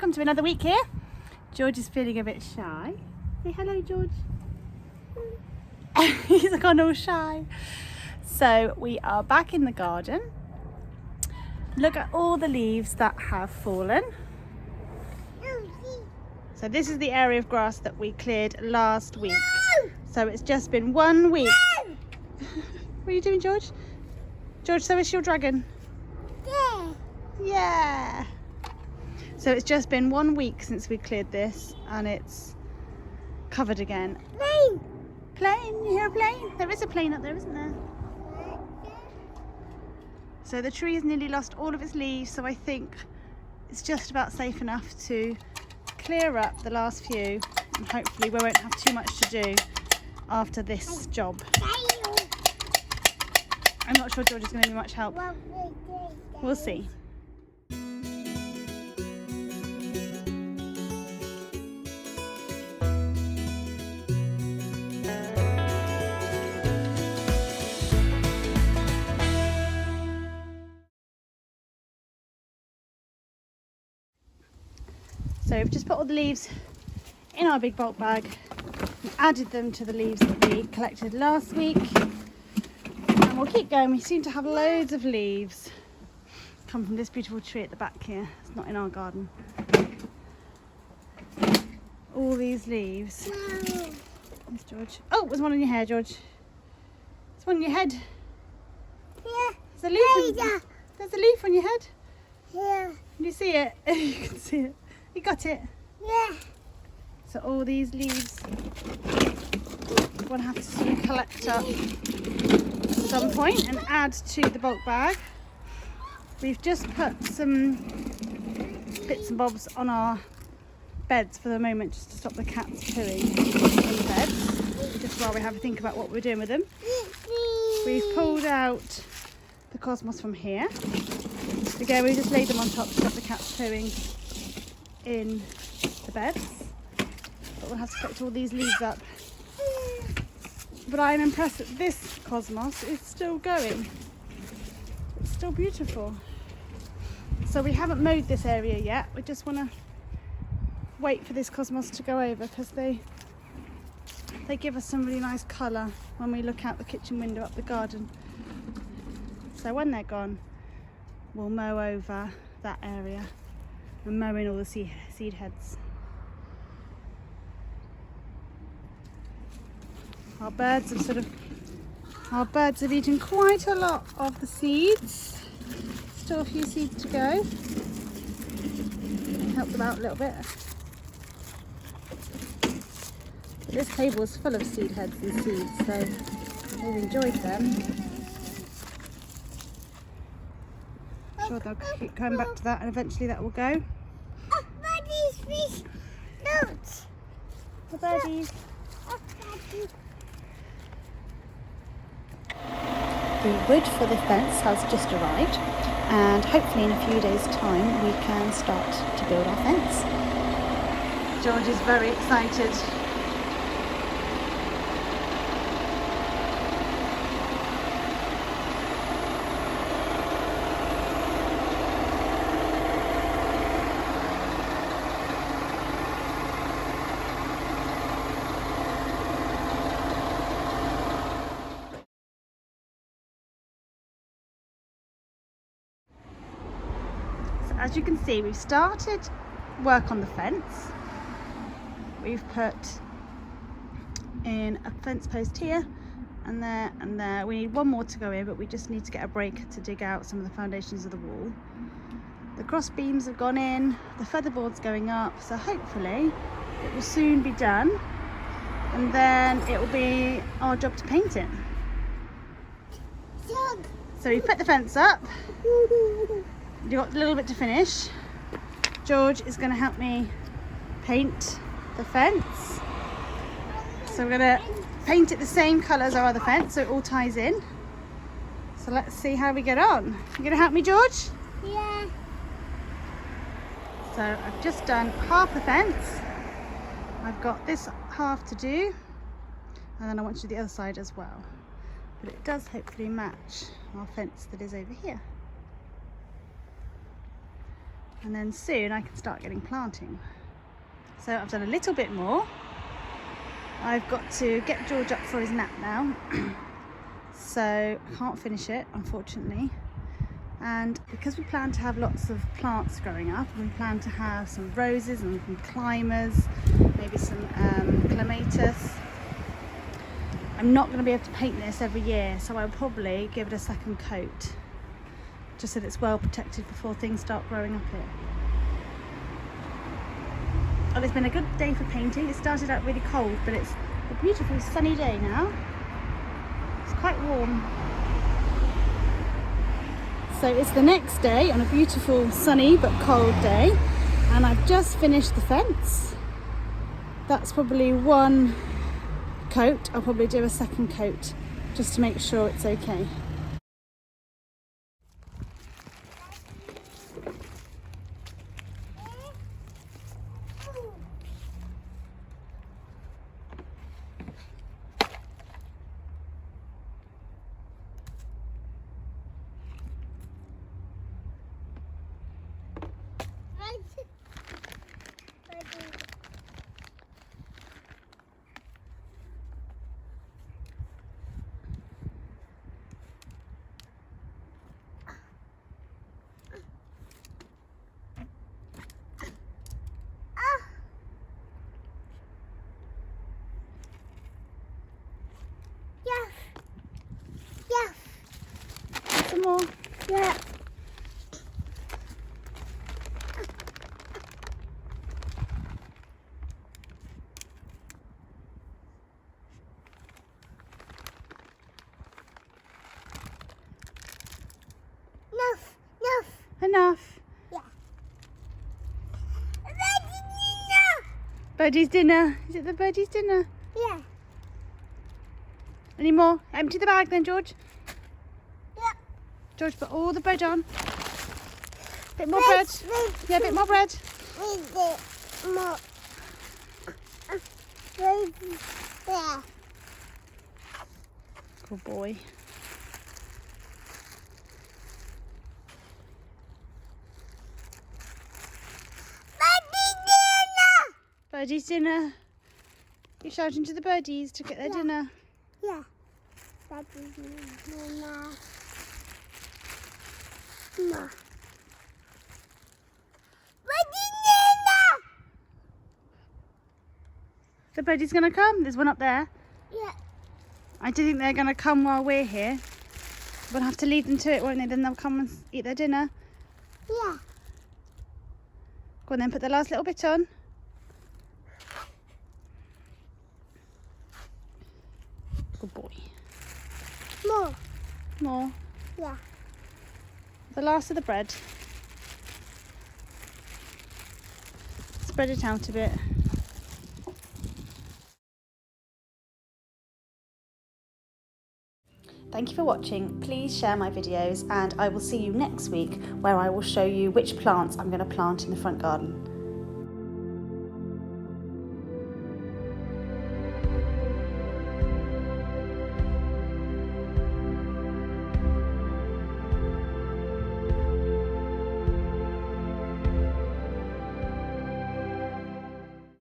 welcome to another week here. George is feeling a bit shy. Say hello, George. He's gone all shy. So we are back in the garden. Look at all the leaves that have fallen. So this is the area of grass that we cleared last week. So it's just been 1 week. What are you doing, George? George, show us your dragon. Yeah. So it's just been 1 week since we cleared this and it's covered again. Plane! Plane! You hear a plane? There is a plane up there, isn't there? So the tree has nearly lost all of its leaves, so I think it's just about safe enough to clear up the last few and hopefully we won't have too much to do after this job. I'm not sure George is going to be much help. We'll see. So we've just put all the leaves in our big bulk bag and added them to the leaves that we collected last week. And we'll keep going. We seem to have loads of leaves come from this beautiful tree at the back here. It's not in our garden. All these leaves. Yes, George. Oh, there's one on your hair, George. There's one on your head. Yeah. There's a leaf on your head. Yeah. Can you see it? You can see it. You got it? Yeah. So all these leaves we'll have to sort of collect up at some point and add to the bulk bag. We've just put some bits and bobs on our beds for the moment just to stop the cats pooing in the beds, just while we have a think about what we're doing with them. We've pulled out the cosmos from here. Again, we just laid them on top to stop the cats pooing in the beds, but we'll have to collect all these leaves up. But I'm impressed that this cosmos is still going. It's still beautiful. So we haven't mowed this area yet. We just want to wait for this cosmos to go over because they give us some really nice colour when we look out the kitchen window up the garden. So when they're gone, we'll mow over that area and mow in all the seed heads. Our birds have eaten quite a lot of the seeds. Still a few seeds to go. Help them out a little bit. But this table is full of seed heads and seeds, so they've enjoyed them. I'm sure they'll keep coming back to that and eventually that will go. Oh, birdies, fish, notes. The birdies. Oh, birdies. The wood for the fence has just arrived and hopefully in a few days' time we can start to build our fence. George is very excited. As you can see, we've started work on the fence. We've put in a fence post here and there and there. We need one more to go in, but we just need to get a break to dig out some of the foundations of the wall. The cross beams have gone in, the featherboard's going up, so hopefully it will soon be done and then it will be our job to paint it. So we put the fence up. You've got a little bit to finish. George is going to help me paint the fence. So we're going to paint it the same colour as our other fence so it all ties in. So let's see how we get on. You going to help me, George? Yeah. So I've just done half the fence. I've got this half to do and then I want to do the other side as well. But it does hopefully match our fence that is over here. and then soon I can start getting planting. So I've done a little bit more. I've got to get George up for his nap now. So I can't finish it, unfortunately. And because we plan to have lots of plants growing up, and we plan to have some roses and some climbers, maybe some clematis, I'm not going to be able to paint this every year, so I'll probably give it a second coat, just so that it's well protected before things start growing up here. Well, it's been a good day for painting. It started out really cold, but it's a beautiful sunny day now. It's quite warm. So it's the next day on a beautiful sunny but cold day, and I've just finished the fence. That's probably one coat. I'll probably do a second coat just to make sure it's okay. Some more. Yeah. Enough. Yeah. Birdie's dinner. Is it the birdie's dinner? Yeah. Any more? Empty the bag then, George. Yeah. George, put all the bread on. Bit more bread. Yeah, a bit more bread. More. Yeah. Good boy. Birdie's dinner. You're shouting to the birdies to get their dinner. Yeah. Birdie's dinner. Ma. The birdie's gonna come. There's one up there. Yeah. I do think they're gonna come while we're here. We'll have to leave them to it, won't they? Then they'll come and eat their dinner. Yeah. Go on then, put the last little bit on. Good boy. More. More. Yeah. The last of the bread. Spread it out a bit. Thank you for watching. Please share my videos, and I will see you next week where I will show you which plants I'm going to plant in the front garden.